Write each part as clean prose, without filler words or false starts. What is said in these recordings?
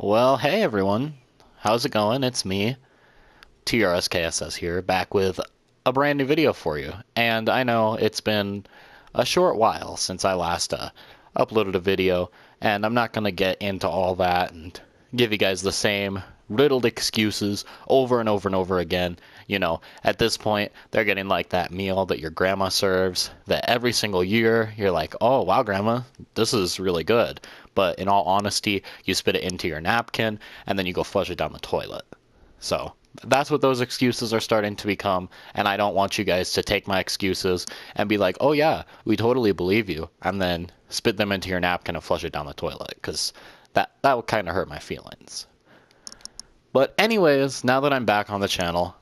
Well, hey everyone. How's it going? It's me, Trskss here, back with a brand new video for you. And I know it's been a short while since I last uploaded a video, and I'm not going to get into all that and give you guys the same riddled excuses over and over and over again. At this point, they're getting like that meal that your grandma serves, that every single year you're like, oh, wow, grandma, this is really good. But in all honesty, you spit it into your napkin and then you go flush it down the toilet. So that's what those excuses are starting to become, and I don't want you guys to take my excuses and be like, oh yeah, we totally believe you, and then spit them into your napkin and flush it down the toilet, because that would kind of hurt my feelings. But anyways, now that I'm back on the channel,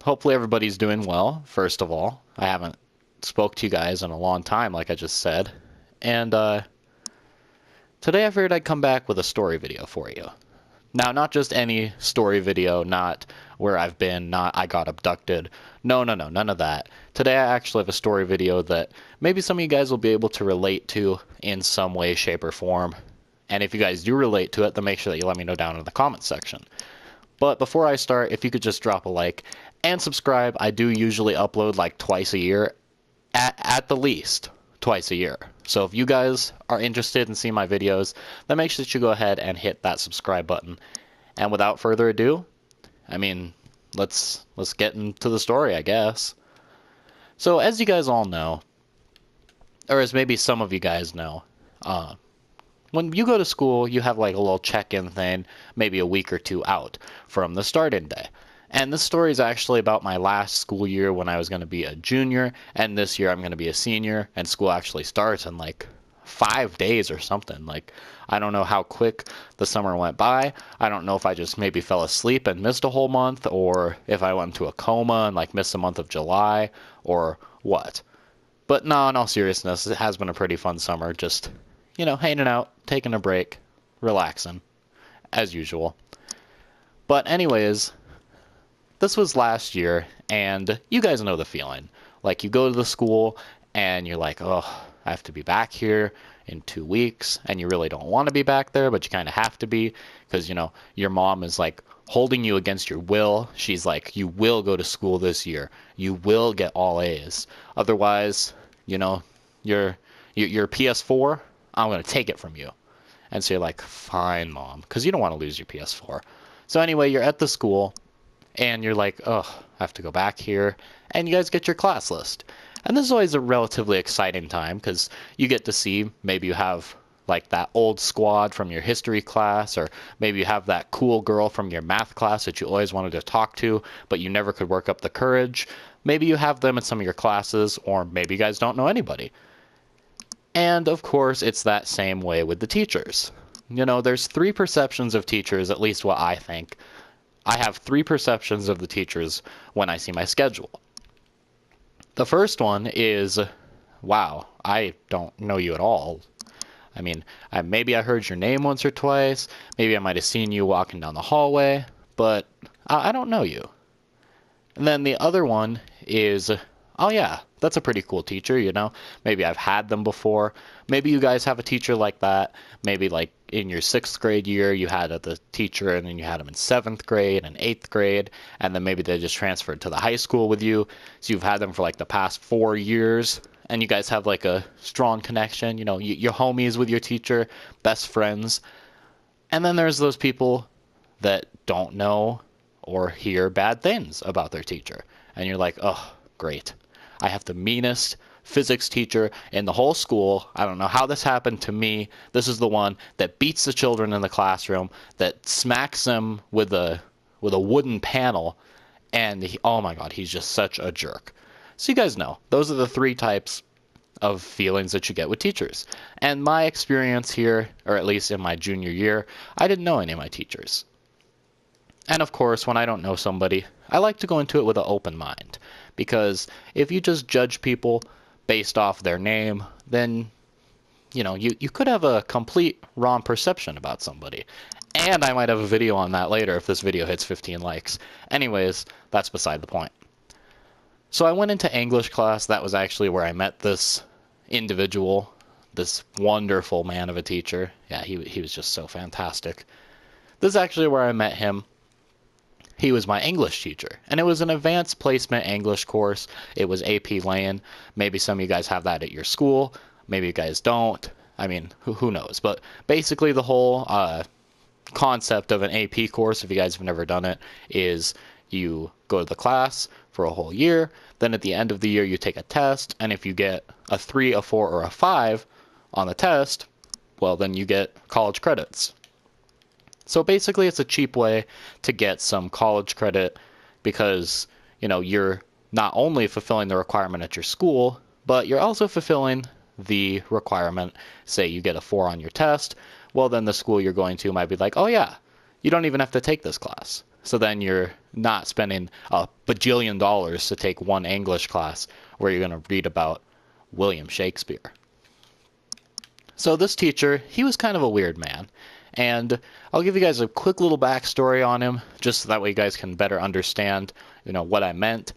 hopefully everybody's doing well, first of all. I haven't spoke to you guys in a long time, like I just said. And today I figured I'd come back with a story video for you. Now, not just any story video, not where I've been, not I got abducted. No, no, no, none of that. Today I actually have a story video that maybe some of you guys will be able to relate to in some way, shape, or form. And if you guys do relate to it, then make sure that you let me know down in the comments section. But before I start, if you could just drop a like and subscribe. I do usually upload like twice a year, at the least twice a year. So if you guys are interested in seeing my videos, then make sure that you go ahead and hit that subscribe button. And without further ado, let's get into the story, I guess. So as you guys all know, or as maybe some of you guys know, when you go to school, you have like a little check-in thing, maybe a week or two out from the start-in day. And this story is actually about my last school year when I was going to be a junior, and this year I'm going to be a senior, and school actually starts in like 5 days or something. Like, I don't know how quick the summer went by. I don't know if I just maybe fell asleep and missed a whole month, or if I went into a coma and like missed the month of July, or what. But no, in all seriousness, it has been a pretty fun summer, just, hanging out, taking a break, relaxing, as usual. But anyways, this was last year, and you guys know the feeling. Like, you go to the school, and you're like, oh, I have to be back here in 2 weeks, and you really don't want to be back there, but you kind of have to be, because, your mom is, like, holding you against your will. She's like, you will go to school this year. You will get all A's. Otherwise, your PS4, I'm going to take it from you. And so you're like, fine, Mom, because you don't want to lose your PS4. So anyway, you're at the school, and you're like, oh, I have to go back here. And you guys get your class list. And this is always a relatively exciting time, because you get to see, maybe you have like that old squad from your history class, or maybe you have that cool girl from your math class that you always wanted to talk to, but you never could work up the courage. Maybe you have them in some of your classes, or maybe you guys don't know anybody. And of course, it's that same way with the teachers. There's 3 perceptions of teachers, at least what I think. I have 3 perceptions of the teachers when I see my schedule. The first one is, wow, I don't know you at all. I mean, maybe I heard your name once or twice, maybe I might have seen you walking down the hallway, but I don't know you. And then the other one is, oh yeah, that's a pretty cool teacher, Maybe I've had them before. Maybe you guys have a teacher like that. Maybe like in your 6th grade year, you had the teacher, and then you had them in 7th grade and 8th grade, and then maybe they just transferred to the high school with you. So you've had them for like the past 4 years, and you guys have like a strong connection. You're homies with your teacher, best friends. And then there's those people that don't know or hear bad things about their teacher. And you're like, oh, great. I have the meanest physics teacher in the whole school. I don't know how this happened to me. This is the one that beats the children in the classroom, that smacks them with a wooden panel, and oh my god, he's just such a jerk. So you guys know, those are the 3 types of feelings that you get with teachers. And my experience here, or at least in my junior year, I didn't know any of my teachers. And of course, when I don't know somebody, I like to go into it with an open mind. Because if you just judge people based off their name, then, you could have a complete wrong perception about somebody. And I might have a video on that later if this video hits 15 likes. Anyways, that's beside the point. So I went into English class. That was actually where I met this individual, this wonderful man of a teacher. Yeah, he was just so fantastic. This is actually where I met him. He was my English teacher, and it was an advanced placement English course. It was AP Lane. Maybe some of you guys have that at your school. Maybe you guys don't. I mean, who knows? But basically the whole concept of an AP course, if you guys have never done it, is you go to the class for a whole year. Then at the end of the year, you take a test. And if you get a 3, a 4, or a 5 on the test, well, then you get college credits. So basically, it's a cheap way to get some college credit because, you're not only fulfilling the requirement at your school, but you're also fulfilling the requirement. Say you get a 4 on your test, well, then the school you're going to might be like, oh yeah, you don't even have to take this class. So then you're not spending a bajillion dollars to take one English class where you're going to read about William Shakespeare. So this teacher, he was kind of a weird man. And I'll give you guys a quick little backstory on him, just so that way you guys can better understand, what I meant.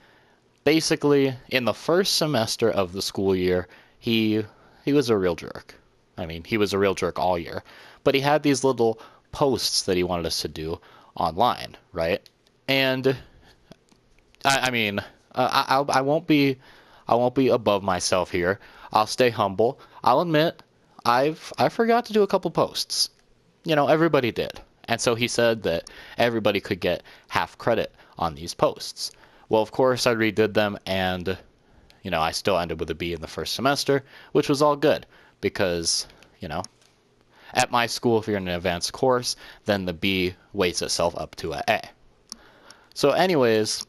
Basically, in the first semester of the school year, he was a real jerk. I mean, he was a real jerk all year. But he had these little posts that he wanted us to do online, right? And I won't be above myself here. I'll stay humble. I'll admit I forgot to do a couple posts. Everybody did. And so he said that everybody could get half credit on these posts. Well, of course, I redid them, and, I still ended with a B in the first semester, which was all good because, at my school, if you're in an advanced course, then the B weights itself up to an A. So anyways,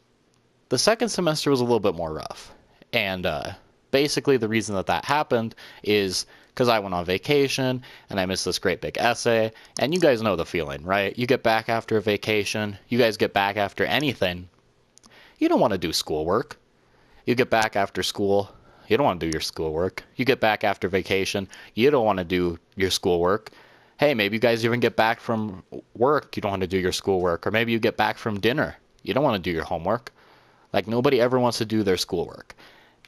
the second semester was a little bit more rough. And basically the reason that happened is because I went on vacation and I missed this great big essay. And you guys know the feeling, right? You get back after a vacation. You guys get back after anything. You don't want to do schoolwork. You get back after school. You don't want to do your schoolwork. You get back after vacation. You don't want to do your schoolwork. Hey, maybe you guys even get back from work. You don't want to do your schoolwork. Or maybe you get back from dinner. You don't want to do your homework. Like, nobody ever wants to do their schoolwork.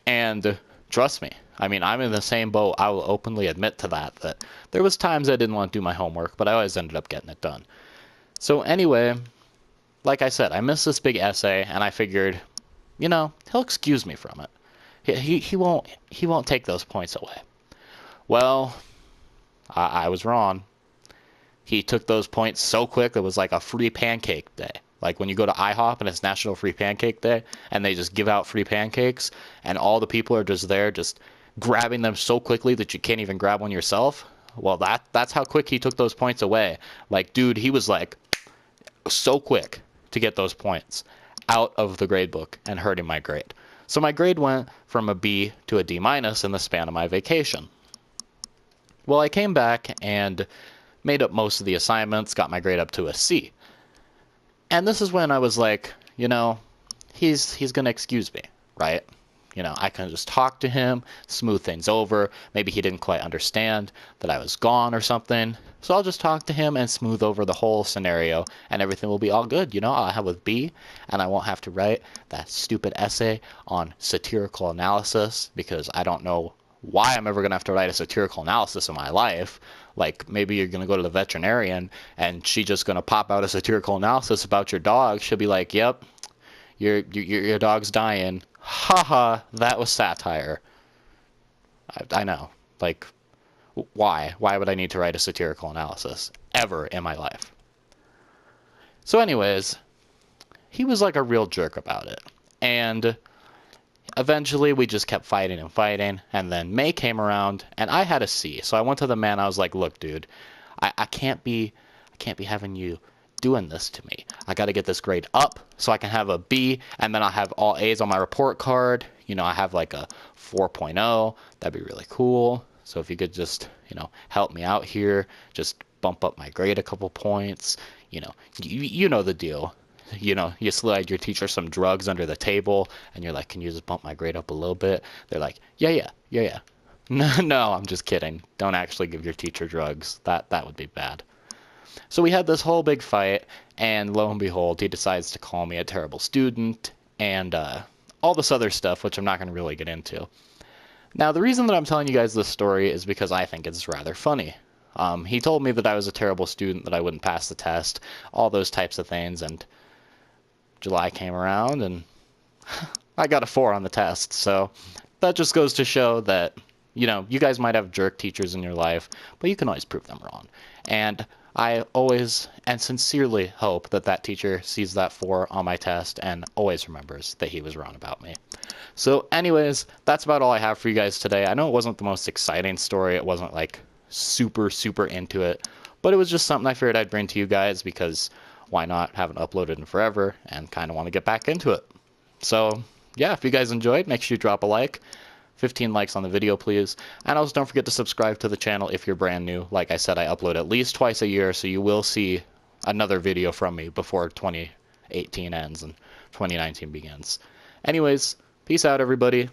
And trust me, I'm in the same boat. I will openly admit to that there was times I didn't want to do my homework, but I always ended up getting it done. So anyway, like I said, I missed this big essay, and I figured, he'll excuse me from it. He won't take those points away. Well, I was wrong. He took those points so quick, it was like a free pancake day. Like when you go to IHOP and it's National Free Pancake Day and they just give out free pancakes and all the people are just there just grabbing them so quickly that you can't even grab one yourself. Well, that's how quick he took those points away. Like, dude, he was like so quick to get those points out of the grade book and hurting my grade. So my grade went from a B to a D- in the span of my vacation. Well, I came back and made up most of the assignments, got my grade up to a C. And this is when I was like, he's going to excuse me, right? I can just talk to him, smooth things over. Maybe he didn't quite understand that I was gone or something. So I'll just talk to him and smooth over the whole scenario and everything will be all good. I'll have a B and I won't have to write that stupid essay on satirical analysis because I don't know why I'm ever going to have to write a satirical analysis in my life. Like, maybe you're going to go to the veterinarian and she's just going to pop out a satirical analysis about your dog. She'll be like, yep, your dog's dying. Haha, that was satire. I know. Like, why? Why would I need to write a satirical analysis ever in my life? So anyways, he was like a real jerk about it. And eventually, we just kept fighting and fighting, and then May came around, and I had a C. So I went to the man. I was like, "Look, dude, I can't be having you doing this to me. I got to get this grade up so I can have a B, and then I'll have all A's on my report card. I have like a 4.0. That'd be really cool. So if you could just, help me out here, just bump up my grade a couple points. You know the deal." You slide your teacher some drugs under the table, and you're like, "Can you just bump my grade up a little bit?" They're like, yeah. No, I'm just kidding. Don't actually give your teacher drugs. That would be bad. So we had this whole big fight, and lo and behold, he decides to call me a terrible student, and all this other stuff, which I'm not going to really get into. Now, the reason that I'm telling you guys this story is because I think it's rather funny. He told me that I was a terrible student, that I wouldn't pass the test, all those types of things, and July came around and I got a 4 on the test. So that just goes to show that, you guys might have jerk teachers in your life, but you can always prove them wrong. And I always and sincerely hope that that teacher sees that 4 on my test and always remembers that he was wrong about me. So anyways, that's about all I have for you guys today. I know it wasn't the most exciting story. It wasn't like super, super into it, but it was just something I figured I'd bring to you guys because why not? Haven't uploaded in forever and kind of want to get back into it. So yeah, if you guys enjoyed, make sure you drop a like. 15 likes on the video, please. And also don't forget to subscribe to the channel if you're brand new. Like I said, I upload at least twice a year, so you will see another video from me before 2018 ends and 2019 begins. Anyways, peace out, everybody.